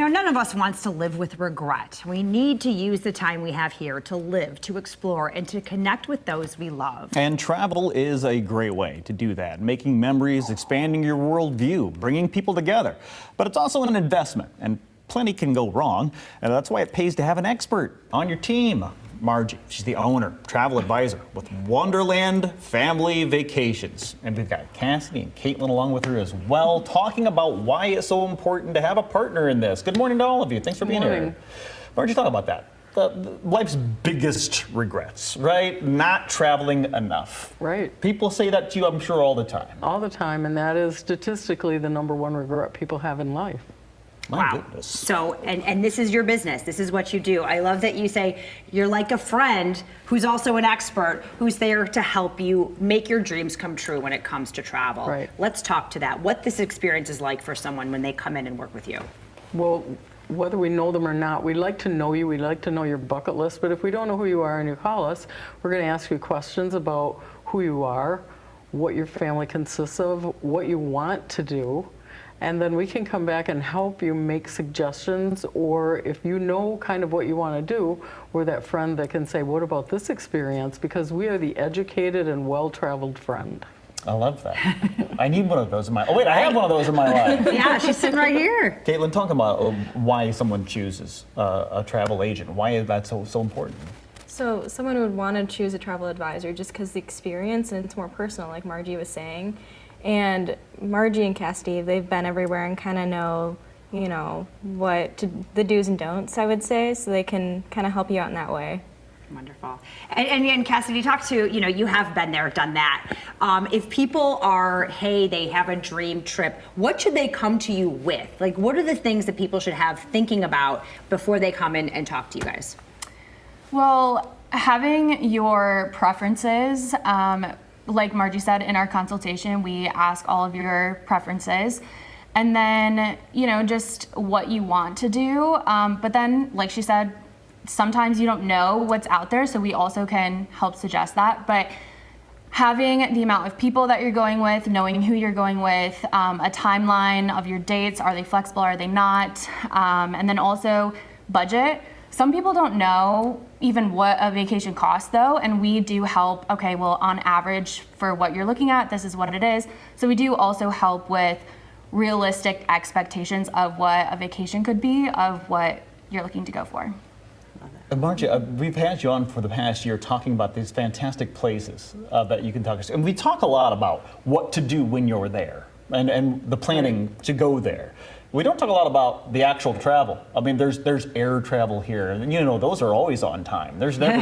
know, none of us wants to live with regret. We need to use the time we have here to live, to explore, and to connect with those we love. And travel is a great way to do that, making memories, expanding your worldview, bringing people together. But it's also an investment, and plenty can go wrong, and that's why it pays to have an expert on your team. Margie, she's the owner, travel advisor with Wonderland Family Vacations. And we've got Cassidy and Caitlin along with her as well, talking about why it's so important to have a partner in this. Good morning to all of you. Thanks for being here. Margie, talk about that. Life's biggest regrets, right? Not traveling enough. Right. People say that to you, I'm sure, all the time. All the time, and that is statistically the #1 regret people have in life. My Wow. goodness. So, and this is your business. This is what you do. I love that you say you're like a friend who's also an expert who's there to help you make your dreams come true when it comes to travel. Right. Let's talk to that. What this experience is like for someone when they come in and work with you. Well, whether we know them or not, we like to know you, we like to know your bucket list, but if we don't know who you are and you call us, we're going to ask you questions about who you are, what your family consists of, what you want to do, and then we can come back and help you make suggestions, or if you know kind of what you want to do, we're that friend that can say, what about this experience? Because we are the educated and well-traveled friend. I love that. I need one of those in my, oh wait, I have one of those in my life. Yeah, she's sitting right here. Caitlin, talk about why someone chooses a travel agent. Why is that so important? So someone would want to choose a travel advisor just because the experience and it's more personal, like Margie was saying. And Margie and Cassidy, they've been everywhere and kind of know, you know, the do's and don'ts, I would say, so they can kind of help you out in that way. Wonderful. And Cassidy, talk to, you know, you have been there, done that. If people are, hey, they have a dream trip, what should they come to you with? Like, what are the things that people should have thinking about before they come in and talk to you guys? Well, having your preferences, like Margie said, in our consultation, we ask all of your preferences. And then, you know, just what you want to do. But then, like she said, sometimes you don't know what's out there, so we also can help suggest that. But having the amount of people that you're going with, knowing who you're going with, a timeline of your dates, are they flexible, are they not? And then also budget. Some people don't know even what a vacation costs though, and we do help, okay, well, on average for what you're looking at, this is what it is. So we do also help with realistic expectations of what a vacation could be, of what you're looking to go for. Margie, we've had you on for the past year talking about these fantastic places that you can talk to. And we talk a lot about what to do when you're there and the planning to go there. We don't talk a lot about the actual travel. I mean, there's air travel here, and you know those are always on time. There's never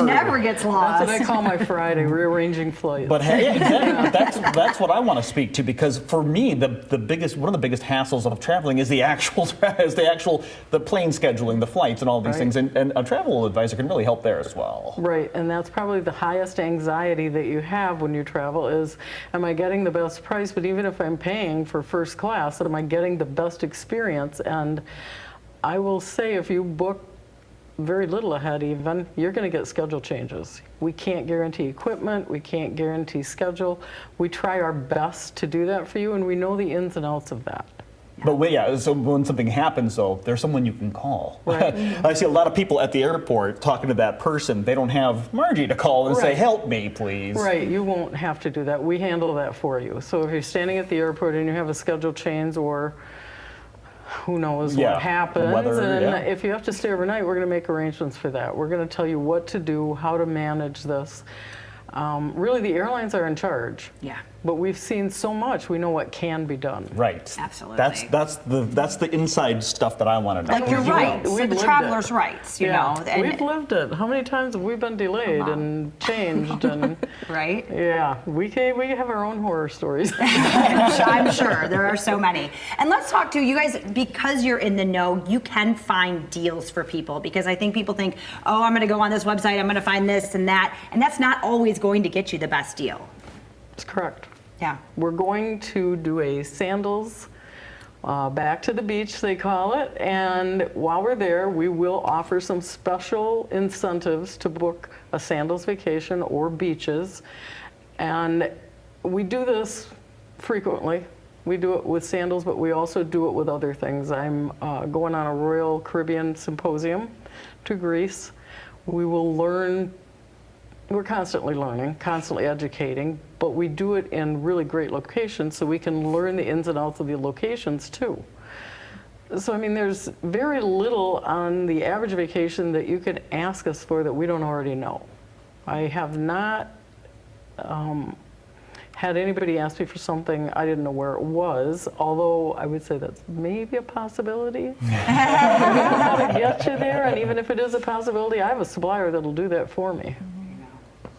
never gets lost. That's what I call my Friday, rearranging flights. But hey, exactly, that's what I want to speak to, because for me, one of the biggest hassles of traveling is the plane scheduling, the flights, and all these things. And a travel advisor can really help there as well. Right, and that's probably the highest anxiety that you have when you travel is, am I getting the best price? But even if I'm paying for first class, am I getting the best experience? And I will say, if you book very little ahead even, you're going to get schedule changes. We can't guarantee equipment, we can't guarantee schedule. We try our best to do that for you, and we know the ins and outs of that. But yeah, so when something happens, though, there's someone you can call. Right. I see a lot of people at the airport talking to that person. They don't have Margie to call and say, help me, please. Right, you won't have to do that. We handle that for you. So if you're standing at the airport and you have a schedule change, or who knows what happens, and if you have to stay overnight, we're going to make arrangements for that. We're going to tell you what to do, how to manage this. Really, the airlines are in charge. Yeah. But we've seen so much, we know what can be done. Right. Absolutely. That's the inside stuff that I want to know. Like your rights, so the traveler's rights, you know. And we've lived it. How many times have we been delayed and changed and right? Yeah, we have our own horror stories. I'm sure there are so many. And let's talk to you guys, because you're in the know, you can find deals for people, because I think people think, oh, I'm going to go on this website, I'm going to find this and that, and that's not always going to get you the best deal. That's correct. Yeah. We're going to do a sandals back to the beach, they call it, and while we're there, we will offer some special incentives to book a sandals vacation or beaches, and we do this frequently. We do it with sandals, but we also do it with other things. I'm going on a Royal Caribbean Symposium to Greece. We will learn, we're constantly learning, constantly educating, but we do it in really great locations so we can learn the ins and outs of the locations too. So, I mean, there's very little on the average vacation that you can ask us for that we don't already know. I have not had anybody ask me for something I didn't know where it was, although I would say that's maybe a possibility. How to get you there, and even if it is a possibility, I have a supplier that'll do that for me.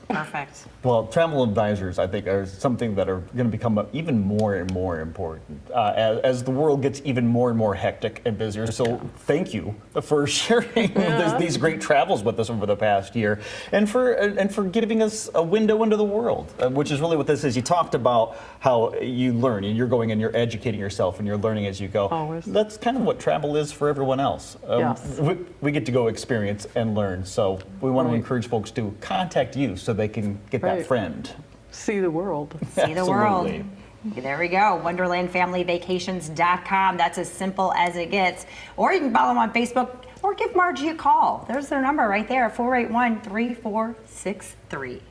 Perfect. Well, travel advisors, I think, are something that are going to become even more and more important as the world gets even more and more hectic and busier. So thank you for sharing these great travels with us over the past year, and for giving us a window into the world, which is really what this is. You talked about how you learn, and you're going and you're educating yourself, and you're learning as you go. Always. That's kind of what travel is for everyone else. Yes. We get to go experience and learn. So we want to Right. encourage folks to contact you so they can get Right. that friend. See the world. See the world. Absolutely. There we go. WonderlandFamilyVacations.com. That's as simple as it gets. Or you can follow them on Facebook or give Margie a call. There's their number right there, 481-3463.